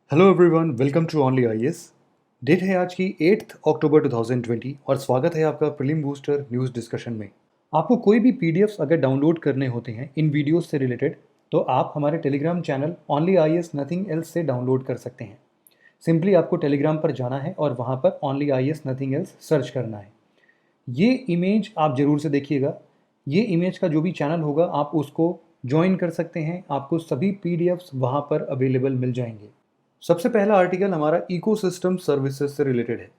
Hello everyone, welcome to only IAS. Date है आज की 8 अक्टूबर 2020 और स्वागत है आपका प्रीलिम बूस्टर न्यूज़ डिस्कशन में। आपको कोई भी पीडीएफ्स अगर डाउनलोड करने होते हैं इन वीडियोस से रिलेटेड तो आप हमारे Telegram channel only IAS nothing else से डाउनलोड कर सकते हैं। सिंपली आपको टेलीग्राम पर जाना है और वहाँ पर only IAS nothing else search करना है। ये इमेज आप ज़रूर से देखिएगा। ये इमेज का जो भी चैनल होगा आप उसको ज्वाइन कर सकते हैं। आपको सभी पीडीएफ्स वहाँ पर अवेलेबल मिल जाएंगे। सबसे पहला आर्टिकल हमारा इकोसिस्टम सर्विसेज से रिलेटेड है।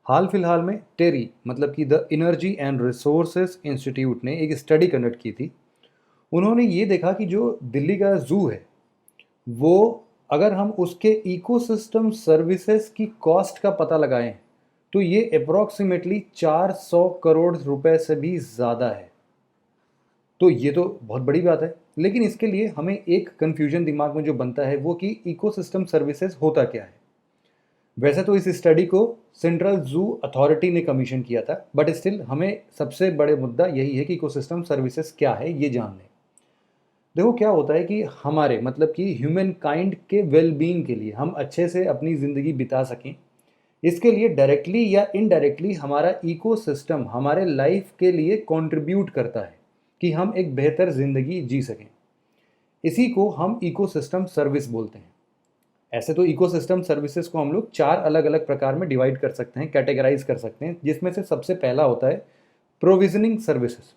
हाल फिलहाल में टेरी मतलब कि the energy and resources institute ने एक स्टडी कंडक्ट की थी। उन्होंने ये देखा कि जो दिल्ली का जू है वो अगर हम उसके इकोसिस्टम सर्विसेज की कॉस्ट का पता लगाएं तो ये अप्रॉक्सीमेटली 400 करोड़ रुपए से भी ज़्यादा है। तो ये तो बहुत बड़ी बात है, लेकिन इसके लिए हमें एक कन्फ्यूजन दिमाग में जो बनता है वो कि इकोसिस्टम सर्विसेज होता क्या है। वैसे तो इस स्टडी को सेंट्रल जू अथॉरिटी ने कमीशन किया था, बट स्टिल हमें सबसे बड़े मुद्दा यही है कि इकोसिस्टम सर्विसेज क्या है ये जान लें। देखो क्या होता है कि हमारे मतलब कि ह्यूमन काइंड के वेलबींग के लिए हम अच्छे से अपनी ज़िंदगी बिता सकें, इसके लिए डायरेक्टली या इनडायरेक्टली हमारा इकोसिस्टम हमारे लाइफ के लिए कंट्रीब्यूट करता है कि हम एक बेहतर ज़िंदगी जी सकें। इसी को हम इकोसिस्टम सर्विस बोलते हैं। ऐसे तो इकोसिस्टम सर्विसेज को हम लोग 4 अलग अलग प्रकार में डिवाइड कर सकते हैं, कैटेगराइज कर सकते हैं, जिसमें से सबसे पहला होता है प्रोविजनिंग सर्विसेज।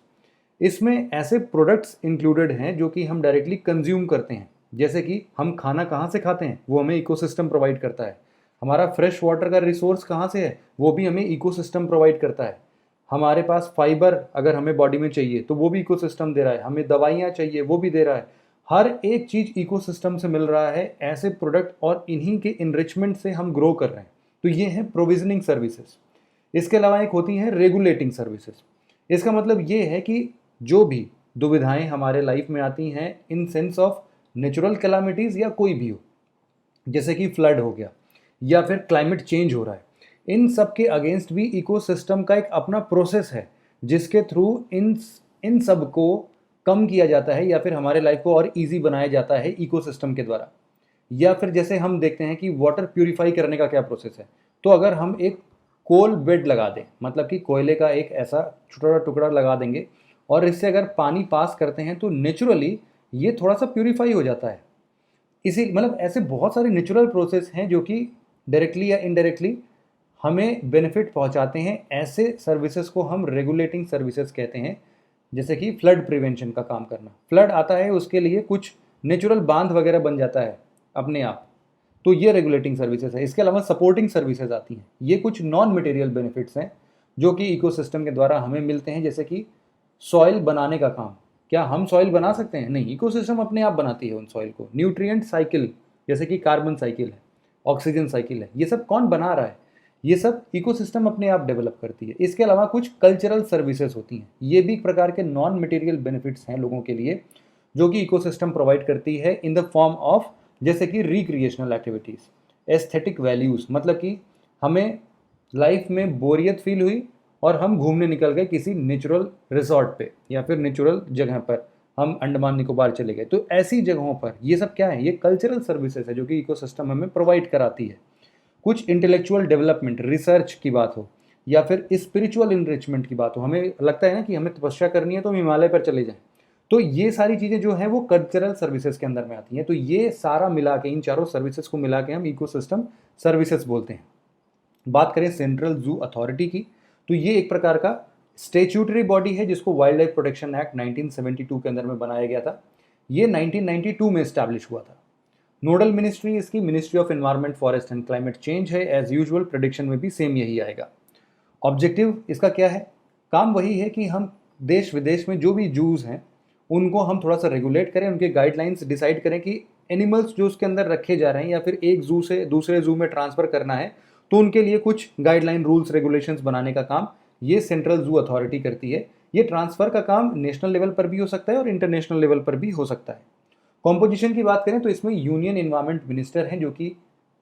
इसमें ऐसे प्रोडक्ट्स इंक्लूडेड हैं जो कि हम डायरेक्टली कंज्यूम करते हैं, जैसे कि हम खाना कहाँ से खाते हैं वो हमें इकोसिस्टम प्रोवाइड करता है। हमारा फ्रेश वाटर का रिसोर्स कहाँ से है वो भी हमें इकोसिस्टम प्रोवाइड करता है। हमारे पास फाइबर अगर हमें बॉडी में चाहिए तो वो भी इकोसिस्टम दे रहा है। हमें दवाइयाँ चाहिए वो भी दे रहा है। हर एक चीज़ इकोसिस्टम से मिल रहा है ऐसे प्रोडक्ट, और इन्हीं के इनरिचमेंट से हम ग्रो कर रहे हैं। तो ये है प्रोविजनिंग सर्विसेज। इसके अलावा एक होती है रेगुलेटिंग सर्विसेज। इसका मतलब ये है कि जो भी दुविधाएं हमारे लाइफ में आती हैं in sense of natural calamities या कोई भी हो, जैसे कि फ्लड हो गया या फिर क्लाइमेट चेंज हो रहा है, इन सब के अगेंस्ट भी इकोसिस्टम का एक अपना प्रोसेस है जिसके थ्रू इन इन सब को कम किया जाता है या फिर हमारे लाइफ को और इजी बनाया जाता है इकोसिस्टम के द्वारा। या फिर जैसे हम देखते हैं कि वाटर प्यूरिफाई करने का क्या प्रोसेस है। तो अगर हम एक कोल बेड लगा दें, मतलब कि कोयले का एक ऐसा छोटा टुकड़ा लगा देंगे और इससे अगर पानी पास करते हैं तो नेचुरली ये थोड़ा सा प्यूरिफाई हो जाता है। इसी मतलब ऐसे बहुत सारे नेचुरल प्रोसेस हैं जो कि डायरेक्टली या इनडायरेक्टली हमें बेनिफिट पहुंचाते हैं। ऐसे सर्विसेज को हम रेगुलेटिंग सर्विसेज कहते हैं। जैसे कि फ्लड प्रिवेंशन का काम करना, फ्लड आता है उसके लिए कुछ नेचुरल बांध वगैरह बन जाता है अपने आप, तो ये रेगुलेटिंग सर्विसेज है। इसके अलावा सपोर्टिंग सर्विसेज आती हैं। ये कुछ नॉन मटेरियल बेनिफिट्स हैं जो कि इकोसिस्टम के द्वारा हमें मिलते हैं, जैसे कि सॉइल बनाने का काम। क्या हम सॉइल बना सकते हैं? नहीं, इकोसिस्टम अपने आप बनाती है उन सॉइल को। न्यूट्रिएंट साइकिल, जैसे कि कार्बन साइकिल है, ऑक्सीजन साइकिल है, ये सब कौन बना रहा है? ये सब इकोसिस्टम अपने आप डेवलप करती है। इसके अलावा कुछ कल्चरल सर्विसेज होती हैं। ये भी एक प्रकार के नॉन मटेरियल बेनिफिट्स हैं लोगों के लिए जो कि इकोसिस्टम प्रोवाइड करती है इन द फॉर्म ऑफ, जैसे कि रिक्रिएशनल एक्टिविटीज़, एस्थेटिक वैल्यूज़, मतलब कि हमें लाइफ में बोरियत फील हुई और हम घूमने निकल गए किसी नेचुरल रिसॉर्ट पे या फिर नेचुरल जगह पर, हम अंडमान निकोबार चले गए। तो ऐसी जगहों पर ये सब क्या है? ये कल्चरल सर्विसेज है जो कि इकोसिस्टम हमें प्रोवाइड कराती है। कुछ इंटेलेक्चुअल डेवलपमेंट, रिसर्च की बात हो या फिर स्पिरिचुअल इनरिचमेंट की बात हो, हमें लगता है ना कि हमें तपस्या करनी है तो हम हिमालय पर चले जाएं, तो ये सारी चीज़ें जो हैं वो कल्चरल सर्विसेज के अंदर में आती हैं। तो ये सारा मिला के, इन चारों सर्विसेज को मिला के हम इकोसिस्टम सर्विसेज बोलते हैं। बात करें सेंट्रल जू अथॉरिटी की, तो ये एक प्रकार का स्टेच्यूटरी बॉडी है जिसको वाइल्ड लाइफ प्रोटेक्शन एक्ट 1972 के अंदर में बनाया गया था। ये 1992 में इस्टेब्लिश हुआ था। नोडल मिनिस्ट्री इसकी ministry of environment, forest and climate change है। एज यूजुअल प्रेडिक्शन में भी सेम यही आएगा। ऑब्जेक्टिव इसका क्या है? काम वही है कि हम देश विदेश में जो भी जूज हैं उनको हम थोड़ा सा रेगुलेट करें, उनके गाइडलाइंस डिसाइड करें कि एनिमल्स जो उसके अंदर रखे जा रहे हैं या फिर एक जू से दूसरे जू में ट्रांसफ़र करना है तो उनके लिए कुछ गाइडलाइन, रूल्स, रेगुलेशंस बनाने का काम ये सेंट्रल जू अथॉरिटी करती है। ये ट्रांसफ़र का काम नेशनल लेवल पर भी हो सकता है और इंटरनेशनल लेवल पर भी हो सकता है। कॉम्पोजिशन की बात करें तो इसमें यूनियन एनवायरनमेंट मिनिस्टर हैं जो कि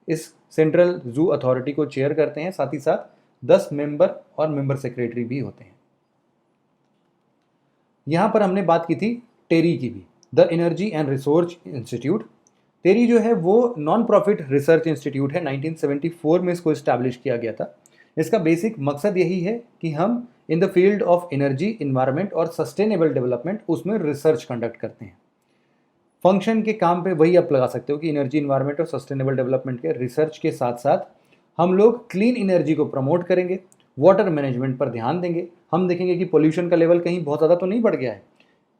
इस सेंट्रल जू अथॉरिटी को चेयर करते हैं। साथ ही साथ 10 मेंबर और मेंबर सेक्रेटरी भी होते हैं। यहाँ पर हमने बात की थी टेरी की भी, the energy and resource institute. तेरी जो है वो नॉन प्रॉफिट रिसर्च इंस्टीट्यूट है, 1974 में इसको इस्टेब्लिश किया गया था। इसका बेसिक मकसद यही है कि हम in the field of energy, environment और सस्टेनेबल डेवलपमेंट उसमें रिसर्च कंडक्ट करते हैं। फंक्शन के काम पे वही आप लगा सकते हो कि एनर्जी, इन्वायरमेंट और सस्टेनेबल डेवलपमेंट के रिसर्च के साथ साथ हम लोग क्लीन एनर्जी को प्रमोट करेंगे, वाटर मैनेजमेंट पर ध्यान देंगे, हम देखेंगे कि पोल्यूशन का लेवल कहीं बहुत ज़्यादा तो नहीं बढ़ गया है,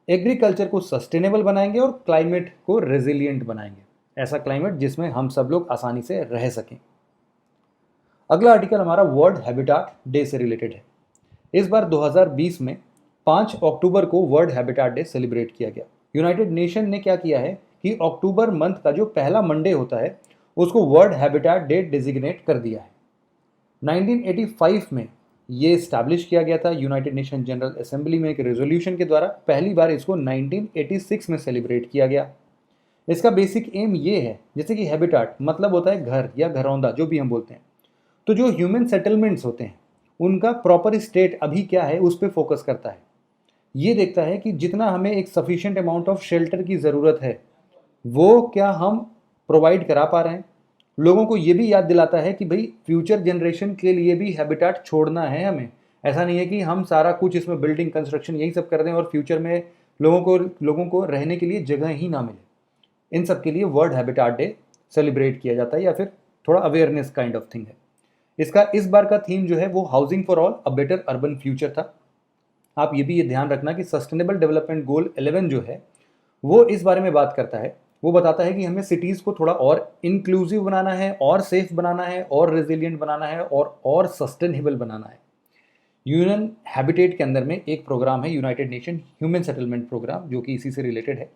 एग्रीकल्चर को सस्टेनेबल बनाएंगे और क्लाइमेट को रेजिलिएंट बनाएंगे, ऐसा क्लाइमेट जिसमें हम सब लोग आसानी से रह सकें। अगला आर्टिकल हमारा वर्ल्ड हैबिटाट डे से रिलेटेड है। इस बार 2020 में 5 अक्टूबर को वर्ल्ड हैबिटाट डे सेलिब्रेट किया गया। यूनाइटेड नेशन ने क्या किया है कि अक्टूबर मंथ का जो पहला मंडे होता है उसको वर्ल्ड हैबिटाट डे डिजिग्नेट कर दिया है। 1985 में ये स्टैब्लिश किया गया था यूनाइटेड नेशन जनरल असेंबली में एक रेजोल्यूशन के द्वारा। पहली बार इसको 1986 में सेलिब्रेट किया गया। इसका बेसिक एम ये है, जैसे कि हैबिटाट मतलब होता है घर या घरौंदा, जो भी हम बोलते हैं, तो जो ह्यूमन सेटलमेंट्स होते हैं उनका प्रॉपर स्टेट अभी क्या है उस पर फोकस करता है। ये देखता है कि जितना हमें एक सफिशिएंट अमाउंट ऑफ शेल्टर की ज़रूरत है वो क्या हम प्रोवाइड करा पा रहे हैं। लोगों को ये भी याद दिलाता है कि भाई फ्यूचर जनरेशन के लिए भी हैबिटाट छोड़ना है हमें। ऐसा नहीं है कि हम सारा कुछ इसमें बिल्डिंग, कंस्ट्रक्शन यही सब कर दें और फ्यूचर में लोगों को रहने के लिए जगह ही ना मिले। इन सब के लिए वर्ल्ड हैबिटाट डे सेलिब्रेट किया जाता है या फिर थोड़ा अवेयरनेस काइंड ऑफ थिंग है। इसका इस बार का थीम जो है वो housing for all a better urban future था। आप ये ध्यान रखना कि सस्टेनेबल डेवलपमेंट गोल 11 जो है वो इस बारे में बात करता है। वो बताता है कि हमें सिटीज़ को थोड़ा और इंक्लूसिव बनाना है, और सेफ बनाना है, और रेजिलिएंट बनाना है, और सस्टेनेबल बनाना है। यूएन हैबिटेट के अंदर में एक प्रोग्राम है United Nation human settlement programme, जो कि इसी से रिलेटेड है।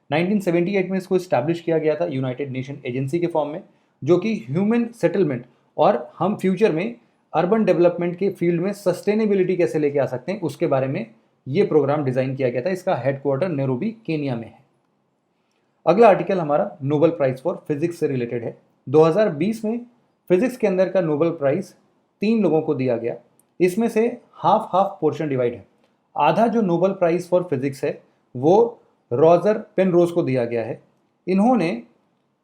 1978 में इसको इस्टेब्लिश किया गया था यूनाइटेड नेशन एजेंसी के फॉर्म में, जो कि ह्यूमन सेटलमेंट और हम फ्यूचर में अर्बन डेवलपमेंट के फील्ड में सस्टेनेबिलिटी कैसे लेके आ सकते हैं उसके बारे में ये प्रोग्राम डिज़ाइन किया गया था। इसका हेडक्वार्टर नैरोबी, केनिया में है। अगला आर्टिकल हमारा नोबेल प्राइज फॉर फिजिक्स से रिलेटेड है। 2020 में फिजिक्स के अंदर का नोबेल प्राइज 3 लोगों को दिया गया। इसमें से हाफ हाफ पोर्शन डिवाइड है। आधा जो नोबेल प्राइज फॉर फिजिक्स है वो रॉजर पेनरोज को दिया गया है। इन्होंने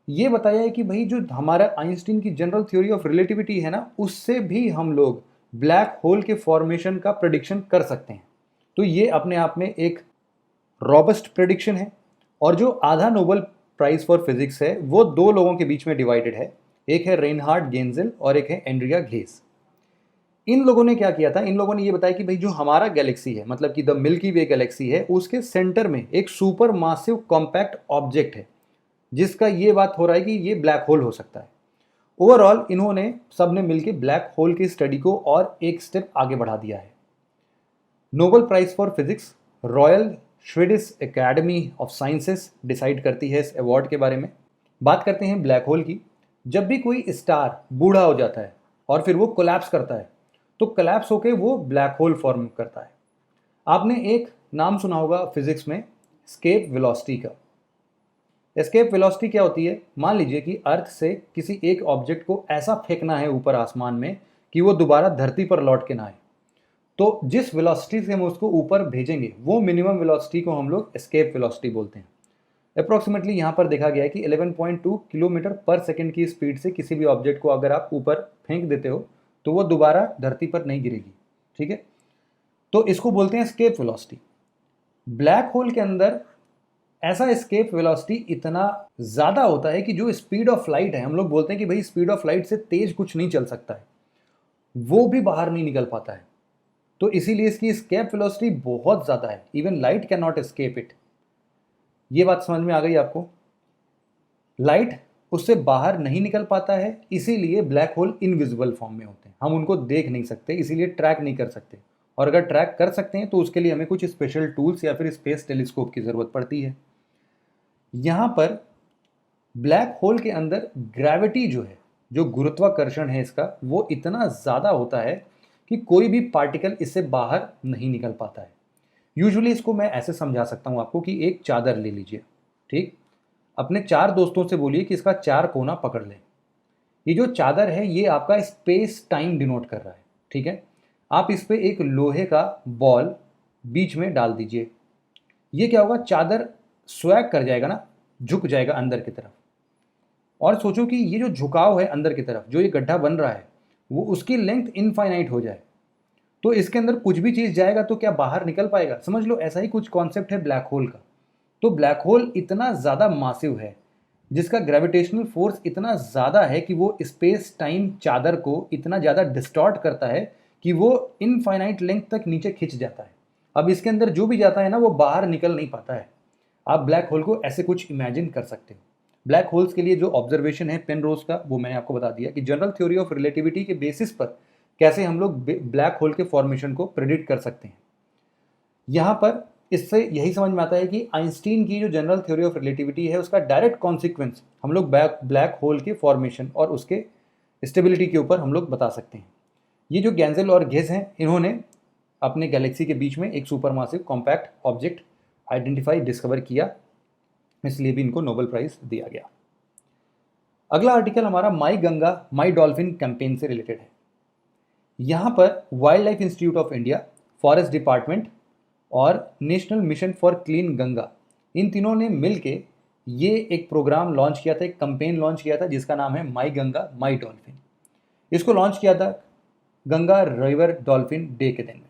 ये बताया है कि भाई जो हमारा आइंस्टीन की जनरल थ्योरी ऑफ रिलेटिविटी है ना, उससे भी हम लोग ब्लैक होल के फॉर्मेशन का प्रेडिक्शन कर सकते हैं। तो ये अपने आप में एक रॉबस्ट प्रेडिक्शन है। और जो आधा नोबेल प्राइज फॉर फिजिक्स है वो 2 लोगों के बीच में डिवाइडेड है। एक है रेनहार्ड गेंजेल और एक है एंड्रिया घेस। इन लोगों ने क्या किया था, इन लोगों ने ये बताया कि भाई जो हमारा गैलेक्सी है, मतलब कि द मिल्की वे गैलेक्सी है, उसके सेंटर में एक सुपर मासिव कॉम्पैक्ट ऑब्जेक्ट है जिसका ये बात हो रहा है कि ये ब्लैक होल हो सकता है। ओवरऑल इन्होंने सबने मिलकर ब्लैक होल की स्टडी को और एक स्टेप आगे बढ़ा दिया है। Nobel Prize for physics Royal Swedish Academy of Sciences decide करती है इस अवार्ड के बारे में। बात करते हैं ब्लैक होल की। जब भी कोई स्टार बूढ़ा हो जाता है और फिर वो कोलैप्स करता है तो कोलैप्स होकर वो ब्लैक होल फॉर्म करता है। आपने एक नाम सुना होगा फिजिक्स में, एस्केप वेलोसिटी का। एस्केप वेलोसिटी क्या होती है? मान लीजिए कि अर्थ से किसी एक ऑब्जेक्ट को ऐसा फेंकना है ऊपर आसमान में कि वो दोबारा धरती पर लौट के ना आए, तो जिस वेलोसिटी से हम उसको ऊपर भेजेंगे वो मिनिमम वेलोसिटी को हम लोग एस्केप वेलोसिटी बोलते हैं। अप्रॉक्सीमेटली यहाँ पर देखा गया है कि 11.2 किलोमीटर पर सेकंड की स्पीड से किसी भी ऑब्जेक्ट को अगर आप ऊपर फेंक देते हो तो वो दोबारा धरती पर नहीं गिरेगी। ठीक है, तो इसको बोलते हैं एस्केप वेलोसिटी। ब्लैक होल के अंदर ऐसा एस्केप वेलोसिटी इतना ज़्यादा होता है कि जो स्पीड ऑफ लाइट है, हम लोग बोलते हैं कि भाई स्पीड ऑफ लाइट से तेज कुछ नहीं चल सकता है, वो भी बाहर नहीं निकल पाता है। तो इसीलिए इसकी एस्केप वेलोसिटी बहुत ज़्यादा है। Even light can not escape it. ये बात समझ में आ गई आपको? लाइट उससे बाहर नहीं निकल पाता है, इसीलिए ब्लैक होल इनविजिबल फॉर्म में होते हैं। हम उनको देख नहीं सकते, इसीलिए ट्रैक नहीं कर सकते। और अगर ट्रैक कर सकते हैं तो उसके लिए हमें कुछ स्पेशल टूल्स या फिर स्पेस टेलीस्कोप की ज़रूरत पड़ती है। यहाँ पर ब्लैक होल के अंदर ग्रेविटी जो है, जो गुरुत्वाकर्षण है इसका, वो इतना ज़्यादा होता है कि कोई भी पार्टिकल इससे बाहर नहीं निकल पाता है। यूजुअली इसको मैं ऐसे समझा सकता हूँ आपको कि एक चादर ले लीजिए। ठीक, अपने 4 दोस्तों से बोलिए कि इसका 4 कोना पकड़ लें। ये जो चादर है ये आपका स्पेस टाइम डिनोट कर रहा है। ठीक है, आप इस पे एक लोहे का बॉल बीच में डाल दीजिए। ये क्या होगा, चादर स्वैग कर जाएगा ना, झुक जाएगा अंदर की तरफ। और सोचो कि ये जो झुकाव है अंदर की तरफ, जो ये गड्ढा बन रहा है, वो उसकी लेंथ इनफाइनाइट हो जाए, तो इसके अंदर कुछ भी चीज़ जाएगा तो क्या बाहर निकल पाएगा? समझ लो ऐसा ही कुछ कॉन्सेप्ट है ब्लैक होल का। तो ब्लैक होल इतना ज़्यादा मासिव है, जिसका ग्रेविटेशनल फोर्स इतना ज़्यादा है कि वो स्पेस टाइम चादर को इतना ज़्यादा डिस्टॉर्ट करता है कि वो इनफाइनाइट लेंथ तक नीचे खिंच जाता है। अब इसके अंदर जो भी जाता है ना, वो बाहर निकल नहीं पाता है। आप ब्लैक होल को ऐसे कुछ इमेजिन कर सकते हो। ब्लैक होल्स के लिए जो ऑब्जर्वेशन है पेनरोज का, वो मैंने आपको बता दिया कि जनरल थ्योरी ऑफ रिलेटिविटी के बेसिस पर कैसे हम लोग ब्लैक होल के फॉर्मेशन को प्रेडिक्ट कर सकते हैं। यहाँ पर इससे यही समझ में आता है कि आइंस्टीन की जो जनरल थ्योरी ऑफ रिलेटिविटी है, उसका डायरेक्ट कॉन्सिक्वेंस हम लोग ब्लैक होल के फॉर्मेशन और उसके स्टेबिलिटी के ऊपर हम लोग बता सकते हैं। ये जो गैंजेल और घेस हैं, इन्होंने अपने गैलेक्सी के बीच में एक सुपरमासिव कॉम्पैक्ट ऑब्जेक्ट आइडेंटिफाई डिस्कवर किया, इसलिए भी इनको नोबेल प्राइज दिया गया। अगला आर्टिकल हमारा my Ganga my dolphin campaign से रिलेटेड है। यहाँ पर wildlife institute of India, forest department और national mission for clean Ganga, इन तीनों ने मिलके ये एक प्रोग्राम लॉन्च किया था, एक कैंपेन लॉन्च किया था जिसका नाम है माई गंगा माई डॉल्फिन। इसको लॉन्च किया था गंगा रिवर डॉल्फिन डे के दिन में।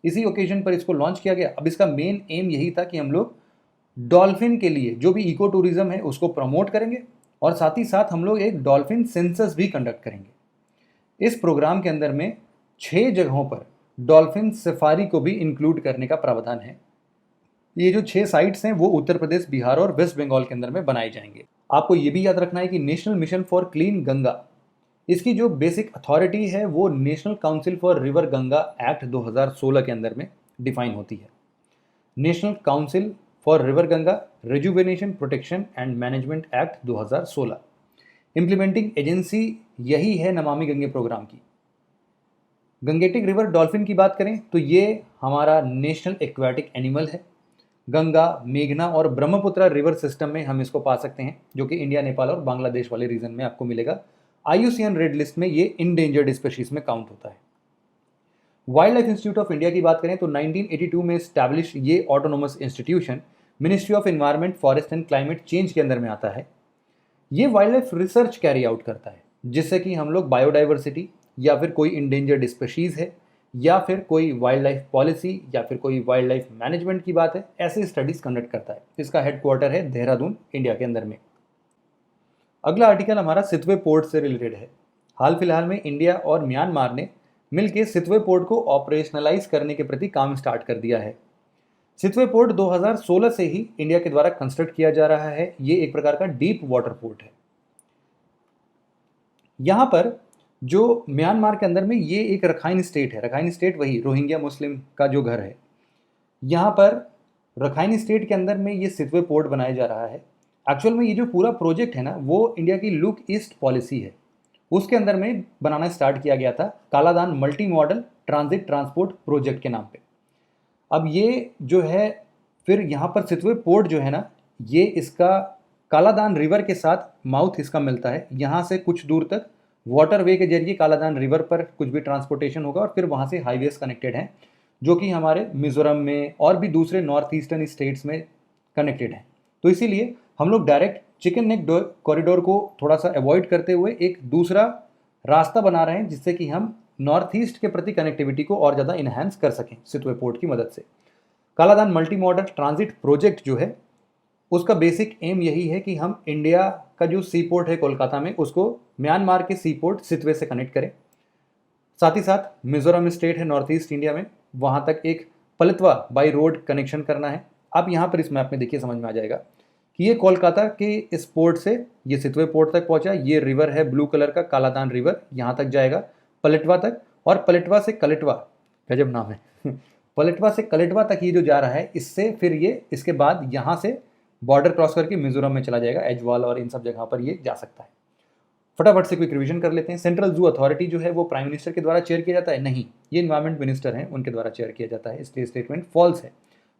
इसी ओकेजन पर इसको लॉन्च किया गया। अब इसका मेन एम यही था कि हम लोग डॉल्फिन के लिए जो भी इको टूरिज्म है उसको प्रमोट करेंगे और साथ ही साथ हम लोग एक डॉल्फिन सेंसस भी कंडक्ट करेंगे। इस प्रोग्राम के अंदर में 6 जगहों पर डॉल्फिन सफारी को भी इंक्लूड करने का प्रावधान है। ये जो 6 साइट्स हैं वो उत्तर प्रदेश, बिहार और वेस्ट बंगाल के अंदर में बनाए जाएंगे। आपको ये भी याद रखना है कि national mission for clean Ganga, इसकी जो बेसिक अथॉरिटी है वो national council for river Ganga act 2016 के अंदर में डिफाइन होती है। National council for river Ganga rejuvenation protection and management act 2016। Implementing agency यही है नमामि गंगे प्रोग्राम की। गंगेटिक रिवर डॉल्फिन की बात करें तो ये हमारा नेशनल एक्वाटिक एनिमल है। गंगा, मेघना और ब्रह्मपुत्रा रिवर सिस्टम में हम इसको पा सकते हैं, जो कि इंडिया, नेपाल और बांग्लादेश वाले रीजन में आपको मिलेगा। IUCN रेड लिस्ट में ये इंडेंजर्ड स्पीशीज में काउंट होता है। Wild life institute of India की बात करें तो 1982 में स्टैब्लिश ये autonomous institution ministry of environment, forest and climate change के अंदर में आता है। ये wild life research carry out करता है, जिससे कि हम लोग बायोडाइवर्सिटी या फिर कोई इंडेंजर्ड स्पीशीज है या फिर कोई वाइल्ड लाइफ पॉलिसी या फिर कोई वाइल्ड लाइफ मैनेजमेंट की बात है, ऐसी स्टडीज कंडक्ट करता है। इसका हेडक्वार्टर है देहरादून, इंडिया के अंदर में। अगला आर्टिकल हमारा सितवे पोर्ट से रिलेटेड है। हाल फिलहाल में इंडिया और म्यांमार ने मिलकर सितवे पोर्ट को ऑपरेशनलाइज करने के प्रति काम स्टार्ट कर दिया है। सितवे पोर्ट 2016 से ही इंडिया के द्वारा कंस्ट्रक्ट किया जा रहा है। ये एक प्रकार का डीप वाटर पोर्ट है। यहाँ पर जो म्यांमार के अंदर में ये एक रखाइन स्टेट है। रखाइन स्टेट वही रोहिंग्या मुस्लिम का जो घर है। यहाँ पर रखाइन स्टेट के अंदर में ये सितवे पोर्ट बनाया जा रहा है। एक्चुअल में ये जो पूरा प्रोजेक्ट है ना, वो इंडिया की लुक ईस्ट पॉलिसी है, उसके अंदर में बनाना स्टार्ट किया गया था, Kaladan multi modal transit transport project के नाम पे। अब ये जो है फिर यहाँ पर सितवे पोर्ट जो है ना, ये इसका कालादान रिवर के साथ माउथ इसका मिलता है। यहाँ से कुछ दूर तक वाटर वे के जरिए कालादान रिवर पर कुछ भी ट्रांसपोर्टेशन होगा और फिर वहाँ से हाईवेज कनेक्टेड हैं, जो कि हमारे मिजोरम में और भी दूसरे नॉर्थ ईस्टर्न स्टेट्स में कनेक्टेड हैं। तो इसीलिए हम लोग डायरेक्ट चिकन नेक कॉरिडोर को थोड़ा सा अवॉइड करते हुए एक दूसरा रास्ता बना रहे हैं, जिससे कि हम नॉर्थ ईस्ट के प्रति कनेक्टिविटी को और ज़्यादा इन्हांस कर सकें सितवे पोर्ट की मदद से। Kaladan multi modal transit project जो है, उसका बेसिक एम यही है कि हम इंडिया का जो सी पोर्ट है कोलकाता में, उसको म्यांमार के सी पोर्ट सितवे से कनेक्ट करें। साथ ही साथ मिजोरम स्टेट है नॉर्थ ईस्ट इंडिया में, वहाँ तक एक पलतवा बाई रोड कनेक्शन करना है। आप यहाँ पर इस मैप में देखिए, समझ में आ जाएगा कि ये कोलकाता के इस पोर्ट से ये सितवे पोर्ट तक पहुँचा। ये रिवर है ब्लू कलर का, कालादान रिवर, यहाँ तक जाएगा पलटवा तक, और पलटवा से कलटवा, गजब नाम है पलटवा से कलटवा तक ये जो जा रहा है, इससे फिर ये इसके बाद यहाँ से बॉर्डर क्रॉस करके मिजोरम में चला जाएगा, एजवाल और इन सब जगह पर ये जा सकता है। फटाफट से क्विक रिवीजन कर लेते हैं। सेंट्रल जू अथॉरिटी जो है वो प्राइम मिनिस्टर के द्वारा चेयर किया जाता है? नहीं, ये इन्वायरमेंट मिनिस्टर हैं, उनके द्वारा चेयर किया जाता है, इसलिए स्टेटमेंट फॉल्स है।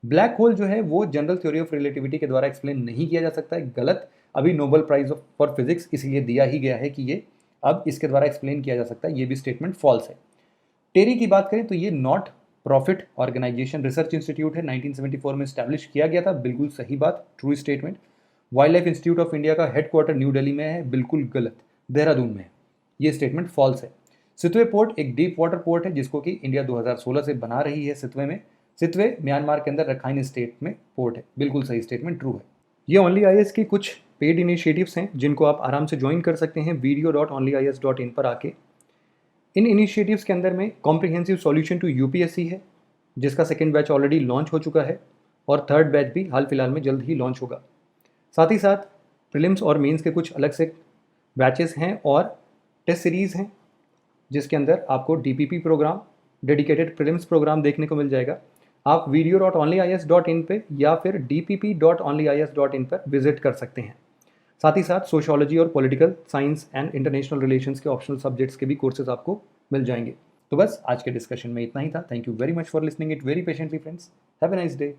ब्लैक होल जो है वो जनरल थ्योरी ऑफ रिलेटिविटी के द्वारा एक्सप्लेन नहीं किया जा सकता है, गलत। अभी नोबेल प्राइज फॉर फिजिक्स इसीलिए दिया ही गया है कि ये अब इसके द्वारा एक्सप्लेन किया जा सकता है, ये भी स्टेटमेंट फॉल्स है। टेरी की बात करें तो ये not profit organisation research institute है, 1974 में स्टैब्लिश किया गया था, बिल्कुल सही बात, true statement. Wild life institute of India का हेडक्वार्टर न्यू दिल्ली में है, बिल्कुल गलत, देहरादून में है। ये स्टेटमेंट फॉल्स है। सितवे पोर्ट एक डीप वाटर पोर्ट है जिसको कि इंडिया 2016 से बना रही है सितवे में। सितवे म्यांमार के अंदर रखाइन स्टेट में पोर्ट है, बिल्कुल सही स्टेटमेंट, ट्रू है। ये ओनली आईएएस की कुछ पेड इनिशिएटिव्स हैं जिनको आप आराम से ज्वाइन कर सकते हैं video.onlyis.in पर आके। इन इनिशिएटिव्स के अंदर में कॉम्प्रिहेंसिव सॉल्यूशन टू यूपीएससी है जिसका सेकेंड बैच ऑलरेडी लॉन्च हो चुका है और थर्ड बैच भी हाल फिलहाल में जल्द ही लॉन्च होगा। साथ ही साथ प्रीलिम्स और मेंस के कुछ अलग से बैचेस हैं और टेस्ट सीरीज़ हैं जिसके अंदर आपको DPP programme, dedicated prelims programme देखने को मिल जाएगा। आप video.onlyis.in पे या फिर dpp.onlyis.in पर विजिट कर सकते हैं। साथ ही साथ सोशियोलॉजी और political science and international relations के ऑप्शनल सब्जेक्ट्स के भी कोर्सेज आपको मिल जाएंगे। तो बस आज के डिस्कशन में इतना ही था। Thank you very much for listening it very patiently friends. Have a nice day.